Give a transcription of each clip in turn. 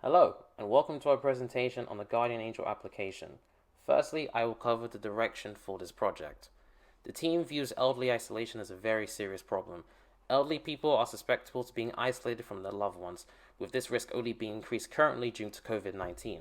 Hello, and welcome to our presentation on the Guardian Angel application. Firstly, I will cover the direction for this project. The team views elderly isolation as a very serious problem. Elderly people are susceptible to being isolated from their loved ones, with this risk only being increased currently due to COVID-19.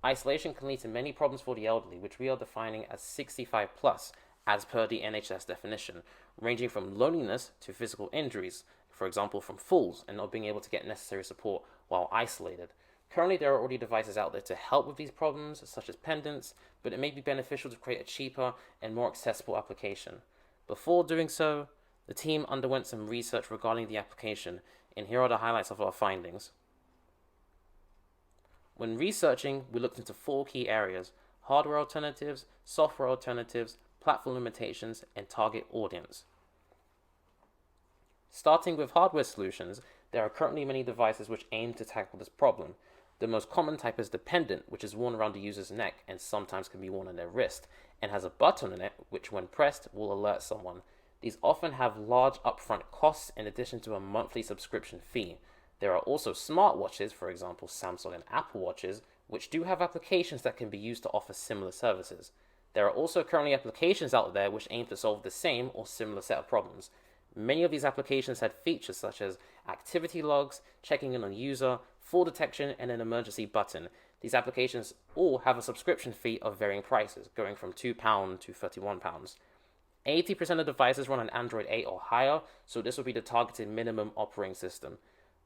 Isolation can lead to many problems for the elderly, which we are defining as 65 plus, as per the NHS definition, ranging from loneliness to physical injuries, for example from falls and not being able to get necessary support while isolated. Currently, there are already devices out there to help with these problems, such as pendants, but it may be beneficial to create a cheaper and more accessible application. Before doing so, the team underwent some research regarding the application, and here are the highlights of our findings. When researching, we looked into four key areas: hardware alternatives, software alternatives, platform limitations, and target audience. Starting with hardware solutions, there are currently many devices which aim to tackle this problem. The most common type is the pendant, which is worn around the user's neck and sometimes can be worn on their wrist, and has a button on it which, when pressed, will alert someone. These often have large upfront costs in addition to a monthly subscription fee. There are also smartwatches, for example Samsung and Apple Watches, which do have applications that can be used to offer similar services. There are also currently applications out there which aim to solve the same or similar set of problems. Many of these applications had features such as activity logs, checking in on user, fall detection, and an emergency button. These applications all have a subscription fee of varying prices, going from £2 to £31. 80% of devices run on Android 8 or higher, so this will be the targeted minimum operating system.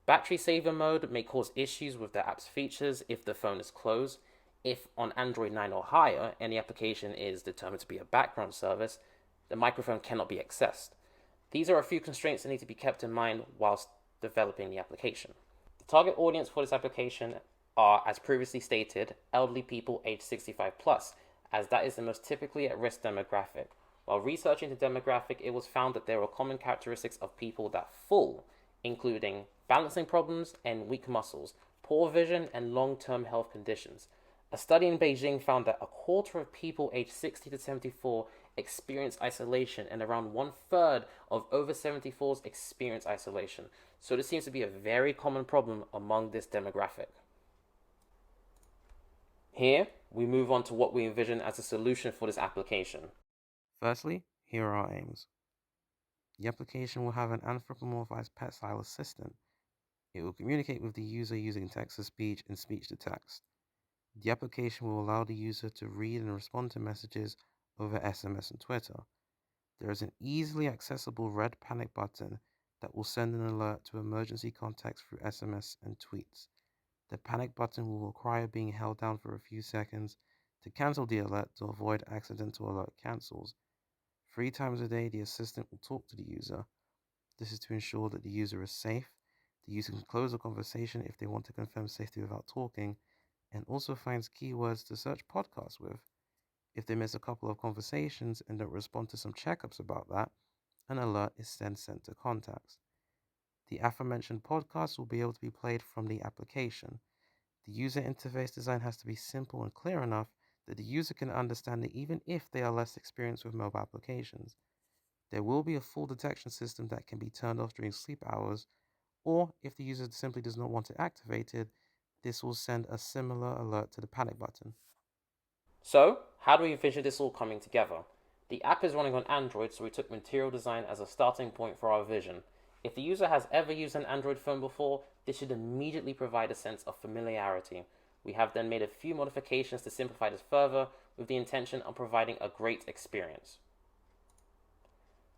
Battery saver mode may cause issues with the app's features if the phone is closed. If on Android 9 or higher, and the application is determined to be a background service, the microphone cannot be accessed. These are a few constraints that need to be kept in mind whilst developing the application. The target audience for this application are, as previously stated, elderly people aged 65 plus, as that is the most typically at risk demographic. While researching the demographic, it was found that there were common characteristics of people that fall, including balancing problems and weak muscles, poor vision, and long-term health conditions. A study in Beijing found that a quarter of people aged 60 to 74 experience isolation, and around 1/3 of over 74s experience isolation. So this seems to be a very common problem among this demographic. Here, we move on to what we envision as a solution for this application. Firstly, here are our aims. The application will have an anthropomorphized pet-style assistant. It will communicate with the user using text-to-speech and speech-to-text. The application will allow the user to read and respond to messages over SMS and Twitter. There is an easily accessible red panic button that will send an alert to emergency contacts through SMS and tweets. The panic button will require being held down for a few seconds to cancel the alert to avoid accidental alert cancels. 3 times a day, the assistant will talk to the user. This is to ensure that the user is safe. The user can close a conversation if they want to confirm safety without talking, and also finds keywords to search podcasts with. If they miss a couple of conversations and don't respond to some checkups about that, an alert is then sent to contacts. The aforementioned podcasts will be able to be played from the application. The user interface design has to be simple and clear enough that the user can understand it even if they are less experienced with mobile applications. There will be a fall detection system that can be turned off during sleep hours, or if the user simply does not want it activated, this will send a similar alert to the panic button. So, how do we envision this all coming together? The app is running on Android, so we took material design as a starting point for our vision. If the user has ever used an Android phone before, this should immediately provide a sense of familiarity. We have then made a few modifications to simplify this further with the intention of providing a great experience.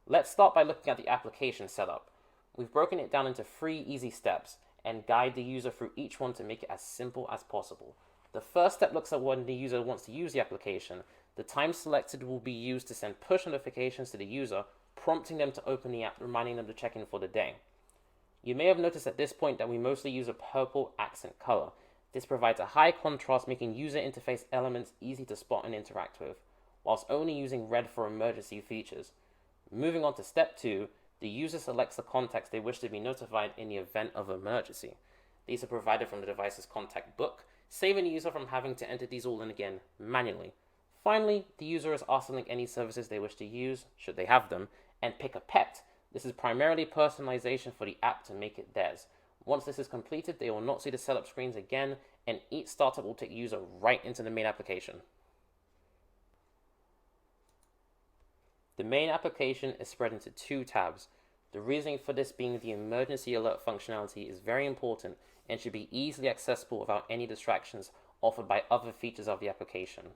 Let's start by looking at the application setup. We've broken it down into 3 easy steps and guide the user through each one to make it as simple as possible. The first step looks at when the user wants to use the application. The time selected will be used to send push notifications to the user, prompting them to open the app, reminding them to check in for the day. You may have noticed at this point that we mostly use a purple accent color. This provides a high contrast, making user interface elements easy to spot and interact with, whilst only using red for emergency features. Moving on to step 2, the user selects the contacts they wish to be notified in the event of emergency. These are provided from the device's contact book, saving the user from having to enter these all in again manually. Finally, the user is asked to link any services they wish to use, should they have them, and pick a pet. This is primarily personalization for the app to make it theirs. Once this is completed, they will not see the setup screens again, and each startup will take the user right into the main application. The main application is spread into two tabs. The reasoning for this being the emergency alert functionality is very important and should be easily accessible without any distractions offered by other features of the application.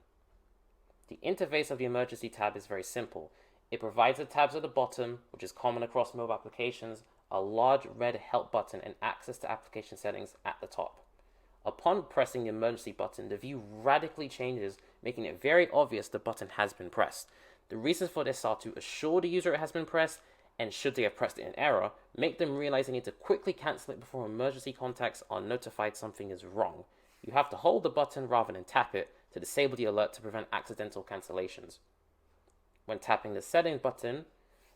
The interface of the emergency tab is very simple. It provides the tabs at the bottom, which is common across mobile applications, a large red help button, and access to application settings at the top. Upon pressing the emergency button, the view radically changes, making it very obvious the button has been pressed. The reasons for this are to assure the user it has been pressed, and should they have pressed it in error, make them realize they need to quickly cancel it before emergency contacts are notified something is wrong. You have to hold the button rather than tap it to disable the alert to prevent accidental cancellations. When tapping the settings button,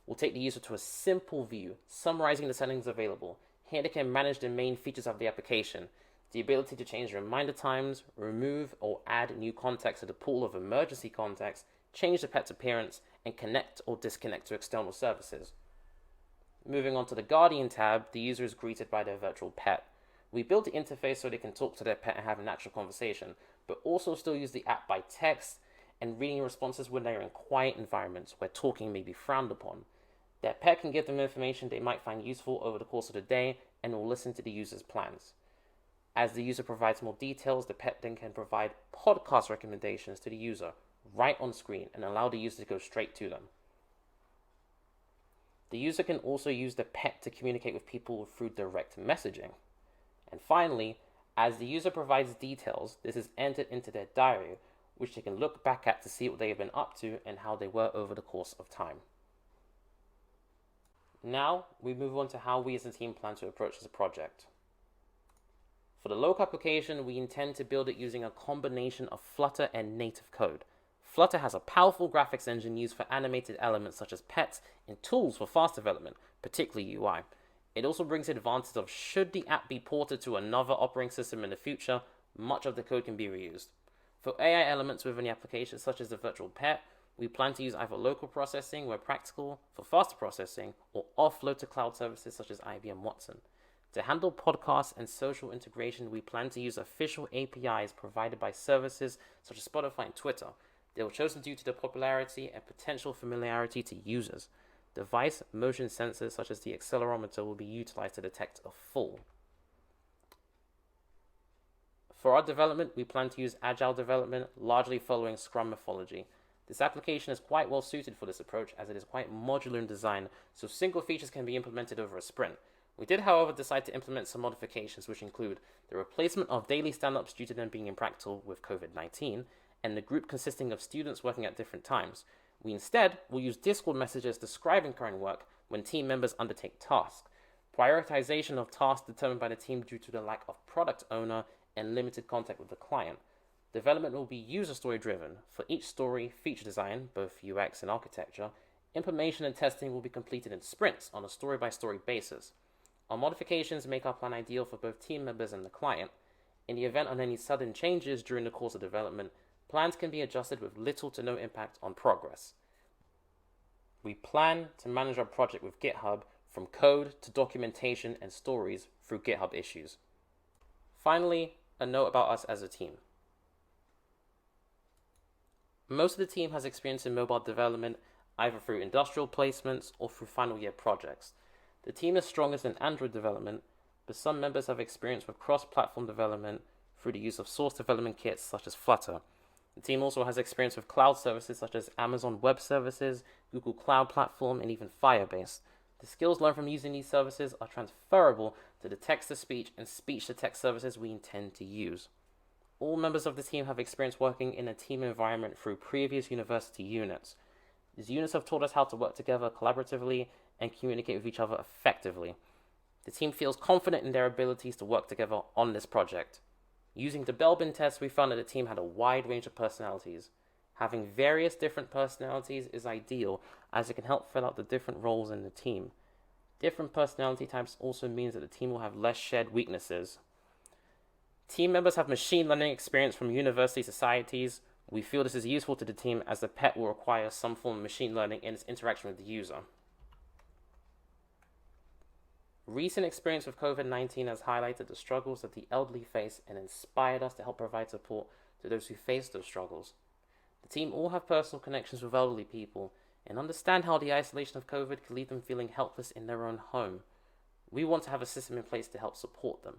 we'll take the user to a simple view summarizing the settings available. Here they can manage the main features of the application, the ability to change reminder times, remove or add new contacts to the pool of emergency contacts, change the pet's appearance, and connect or disconnect to external services. Moving on to the Guardian tab, the user is greeted by their virtual pet. We built the interface so they can talk to their pet and have a natural conversation, but also still use the app by text and reading responses when they are in quiet environments where talking may be frowned upon. Their pet can give them information they might find useful over the course of the day and will listen to the user's plans. As the user provides more details, the pet then can provide podcast recommendations to the user right on screen and allow the user to go straight to them. The user can also use the pet to communicate with people through direct messaging. And finally, as the user provides details, this is entered into their diary, which they can look back at to see what they have been up to and how they were over the course of time. Now, we move on to how we as a team plan to approach this project. For the local application, we intend to build it using a combination of Flutter and native code. Flutter has a powerful graphics engine used for animated elements such as pets and tools for fast development, particularly UI. It also brings the advantage of should the app be ported to another operating system in the future, much of the code can be reused. For AI elements within the application, such as the virtual pet, we plan to use either local processing where practical for faster processing or offload to cloud services such as IBM Watson. To handle podcasts and social integration, we plan to use official APIs provided by services such as Spotify and Twitter. They were chosen due to their popularity and potential familiarity to users. Device motion sensors such as the accelerometer will be utilized to detect a fall. For our development, we plan to use agile development, largely following Scrum methodology. This application is quite well suited for this approach as it is quite modular in design, so single features can be implemented over a sprint. We did, however, decide to implement some modifications which include the replacement of daily stand-ups due to them being impractical with COVID-19, and the group consisting of students working at different times. We instead will use Discord messages describing current work when team members undertake tasks. Prioritization of tasks determined by the team due to the lack of product owner and limited contact with the client. Development will be user story driven. For each story, feature design, both UX and architecture, implementation and testing will be completed in sprints on a story by story basis. Our modifications make our plan ideal for both team members and the client. In the event of any sudden changes during the course of development, plans can be adjusted with little to no impact on progress. We plan to manage our project with GitHub from code to documentation and stories through GitHub issues. Finally, a note about us as a team. Most of the team has experience in mobile development, either through industrial placements or through final year projects. The team is strongest in Android development, but some members have experience with cross-platform development through the use of source development kits such as Flutter. The team also has experience with cloud services such as Amazon Web Services, Google Cloud Platform, and even Firebase. The skills learned from using these services are transferable to the text-to-speech and speech-to-text services we intend to use. All members of the team have experience working in a team environment through previous university units. These units have taught us how to work together collaboratively and communicate with each other effectively. The team feels confident in their abilities to work together on this project. Using the Belbin test, we found that the team had a wide range of personalities. Having various different personalities is ideal as it can help fill out the different roles in the team. Different personality types also means that the team will have less shared weaknesses. Team members have machine learning experience from university societies. We feel this is useful to the team as the pet will require some form of machine learning in its interaction with the user. Recent experience with COVID-19 has highlighted the struggles that the elderly face and inspired us to help provide support to those who face those struggles. The team all have personal connections with elderly people and understand how the isolation of COVID can leave them feeling helpless in their own home. We want to have a system in place to help support them.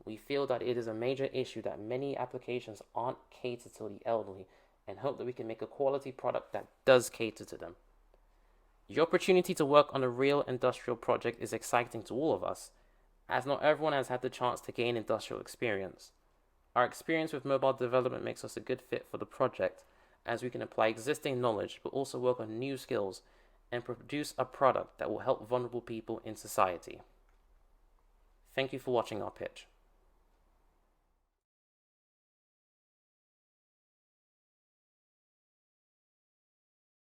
We feel that it is a major issue that many applications aren't catered to the elderly and hope that we can make a quality product that does cater to them. The opportunity to work on a real industrial project is exciting to all of us, as not everyone has had the chance to gain industrial experience. Our experience with mobile development makes us a good fit for the project, as we can apply existing knowledge but also work on new skills and produce a product that will help vulnerable people in society. Thank you for watching our pitch.